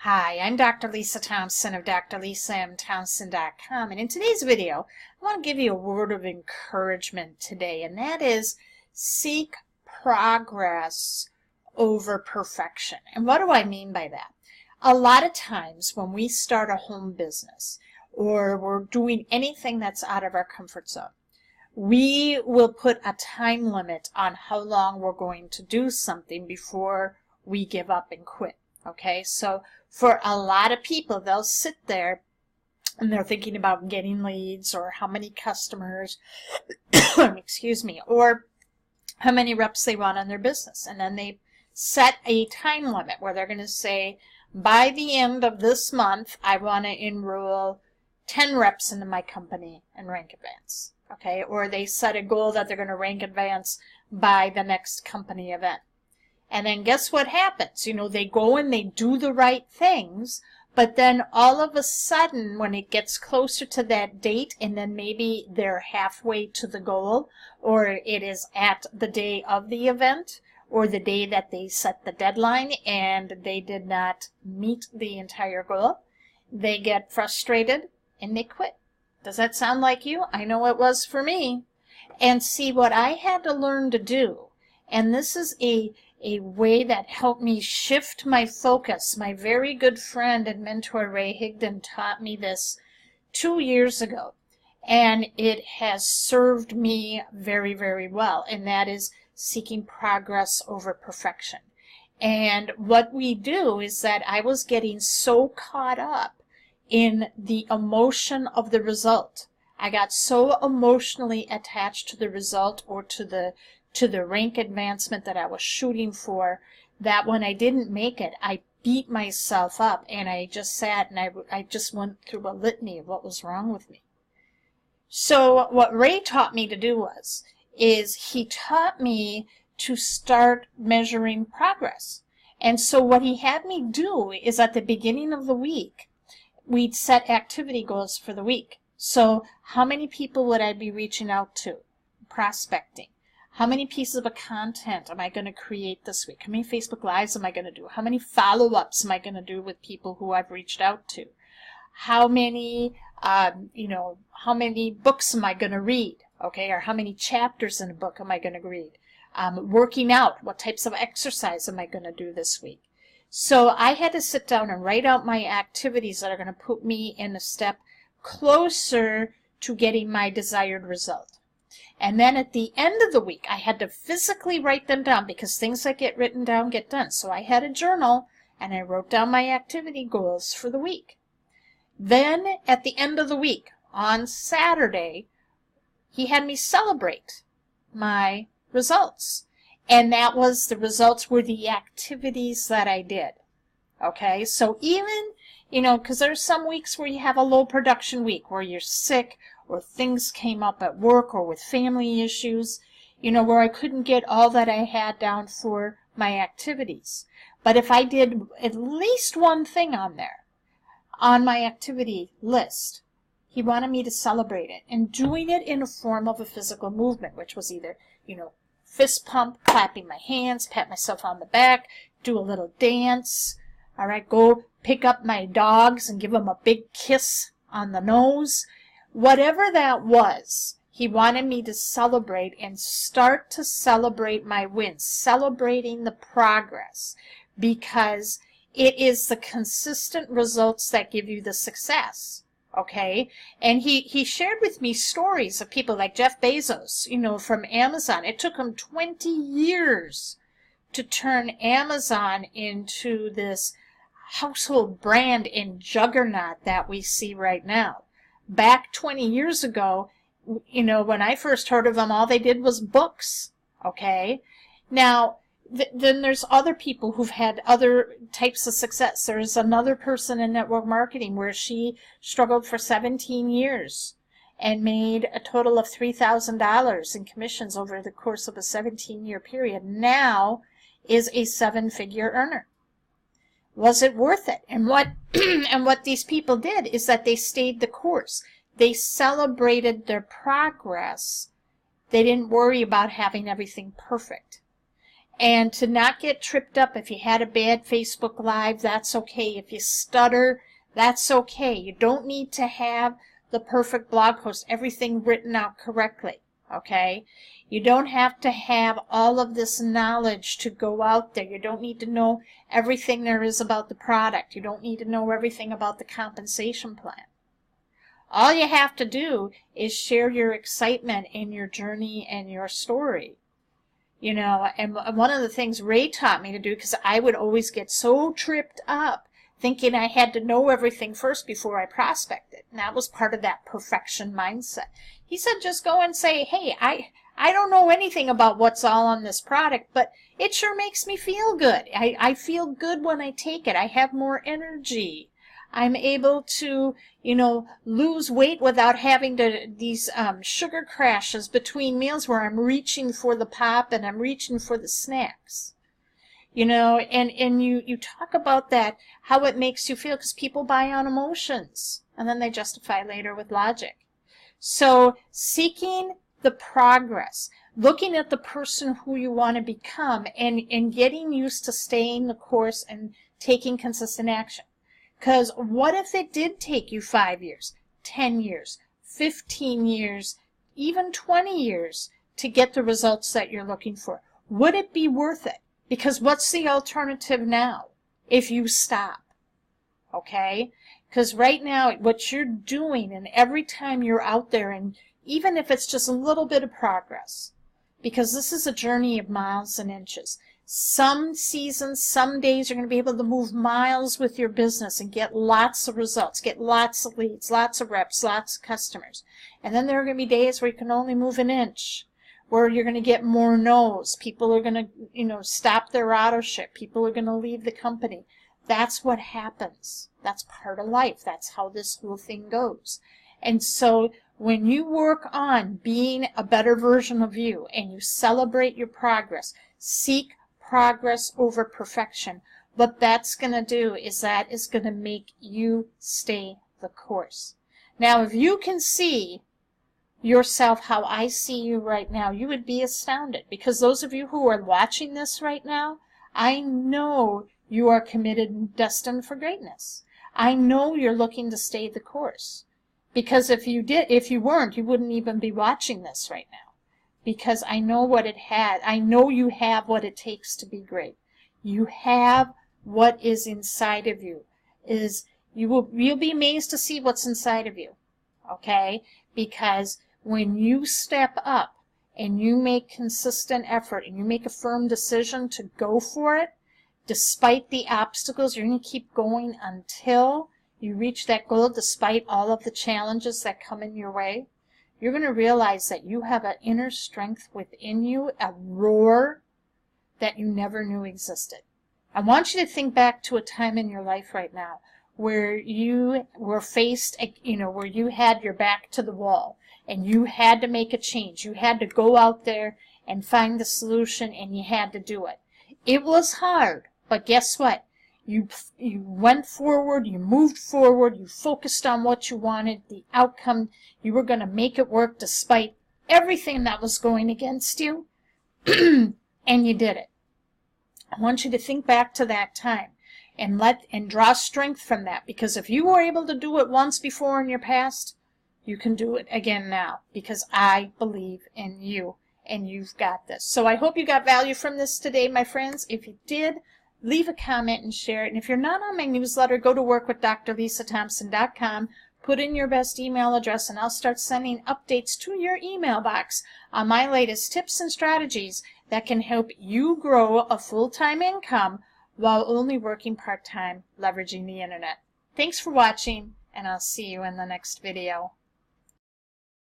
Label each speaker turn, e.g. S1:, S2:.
S1: Hi, I'm Dr. Lisa Thompson of drlisamthompson.com, and in today's video, I want to give you a word of encouragement today, and that is seek progress over perfection. And what do I mean by that? A lot of times when we start a home business or we're doing anything that's out of our comfort zone, we will put a time limit on how long we're going to do something before we give up and quit. Okay, so for a lot of people, they'll sit there and they're thinking about getting leads or how many customers, excuse me, or how many reps they want on their business. And then they set a time limit where they're going to say, by the end of this month, I want to enroll 10 reps into my company and rank advance. Okay, or they set a goal that they're going to rank advance by the next company event. And then guess what happens? You know, they go and they do the right things, but then all of a sudden when it gets closer to that date and then maybe they're halfway to the goal, or it is at the day of the event, or the day that they set the deadline and they did not meet the entire goal, they get frustrated and they quit. Does that sound like you? I know it was for me. And see, what I had to learn to do, and this is a way that helped me shift my focus. My very good friend and mentor Ray Higdon taught me this 2 years ago, and it has served me very, very well, and that is seeking progress over perfection. And what we do is that I was getting so caught up in the emotion of the result. I got so emotionally attached to the result or to the rank advancement that I was shooting for, that when I didn't make it, I beat myself up and I just sat and I just went through a litany of what was wrong with me. So what Ray taught me to do is he taught me to start measuring progress. And so what he had me do is at the beginning of the week, we'd set activity goals for the week. So how many people would I be reaching out to? Prospecting. How many pieces of content am I going to create this week? How many Facebook Lives am I going to do? How many follow-ups am I going to do with people who I've reached out to? How many, how many books am I going to read? Okay, or how many chapters in a book am I going to read? Working out, what types of exercise am I going to do this week? So I had to sit down and write out my activities that are going to put me in a step closer to getting my desired result. And then at the end of the week, I had to physically write them down because things that get written down get done. So I had a journal and I wrote down my activity goals for the week. Then at the end of the week, on Saturday, he had me celebrate my results. And that was, the results were the activities that I did. Okay, so even, because there's some weeks where you have a low production week, where you're sick, or things came up at work or with family issues, where I couldn't get all that I had down for my activities. But if I did at least one thing on there, on my activity list, he wanted me to celebrate it, and doing it in a form of a physical movement, which was either, fist pump, clapping my hands, pat myself on the back, do a little dance, all right, go pick up my dogs and give them a big kiss on the nose. Whatever that was, he wanted me to celebrate and start to celebrate my wins, celebrating the progress, because it is the consistent results that give you the success, okay? And he shared with me stories of people like Jeff Bezos, from Amazon. It took him 20 years to turn Amazon into this household brand and juggernaut that we see right now. Back 20 years ago, when I first heard of them, all they did was books, okay? Now, then there's other people who've had other types of success. There's another person in network marketing where she struggled for 17 years and made a total of $3,000 in commissions over the course of a 17-year period. Now is a 7-figure earner. Was it worth it? And what and what these people did is that they stayed the course. They celebrated their progress. They didn't worry about having everything perfect. And to not get tripped up if you had a bad Facebook Live, that's okay. If you stutter, that's okay. You don't need to have the perfect blog post, everything written out correctly, okay? You don't have to have all of this knowledge to go out there. You don't need to know everything there is about the product. You don't need to know everything about the compensation plan. All you have to do is share your excitement in your journey and your story. You know, and one of the things Ray taught me to do, because I would always get so tripped up thinking I had to know everything first before I prospected. And that was part of that perfection mindset. He said, just go and say, hey, I don't know anything about what's all on this product, but it sure makes me feel good. I feel good when I take it. I have more energy. I'm able to, you know, lose weight without having to these sugar crashes between meals where I'm reaching for the pop and I'm reaching for the snacks. You know, and you talk about that, how it makes you feel, because people buy on emotions and then they justify later with logic. So seeking the progress, looking at the person who you want to become, and getting used to staying the course and taking consistent action. Because what if it did take you 5 years, 10 years, 15 years, even 20 years to get the results that you're looking for? Would it be worth it? Because what's the alternative now if you stop? Okay? Because right now, what you're doing, and every time you're out there, and even if it's just a little bit of progress, because this is a journey of miles and inches. Some seasons, some days, you're going to be able to move miles with your business and get lots of results, get lots of leads, lots of reps, lots of customers. And then there are going to be days where you can only move an inch, where you're going to get more no's. People are going to, you know, stop their auto ship. People are going to leave the company. That's what happens. That's part of life. That's how this whole thing goes. And so when you work on being a better version of you and you celebrate your progress, seek progress over perfection, what that's going to do is that is going to make you stay the course. Now, if you can see yourself how I see you right now, you would be astounded, because those of you who are watching this right now, I know you are committed and destined for greatness. I know you're looking to stay the course, because if you weren't, you wouldn't even be watching this right now. Because I know what it had. I know you have what it takes to be great. You have what is inside of you. You'll be amazed to see what's inside of you. Okay? Because when you step up and you make consistent effort and you make a firm decision to go for it, despite the obstacles, you're going to keep going until you reach that goal, despite all of the challenges that come in your way. You're going to realize that you have an inner strength within you, a roar that you never knew existed. I want you to think back to a time in your life right now where you were faced, where you had your back to the wall and you had to make a change. You had to go out there and find the solution, and you had to do it. It was hard, but guess what? You went forward, you moved forward, you focused on what you wanted, the outcome, you were going to make it work despite everything that was going against you, and you did it. I want you to think back to that time and draw strength from that, because if you were able to do it once before in your past, you can do it again now, because I believe in you and you've got this. So I hope you got value from this today, my friends. If you did, leave a comment and share it. And if you're not on my newsletter, go to workwithdrlisathompson.com, put in your best email address, and I'll start sending updates to your email box on my latest tips and strategies that can help you grow a full-time income while only working part-time, leveraging the internet. Thanks for watching, and I'll see you in the next video.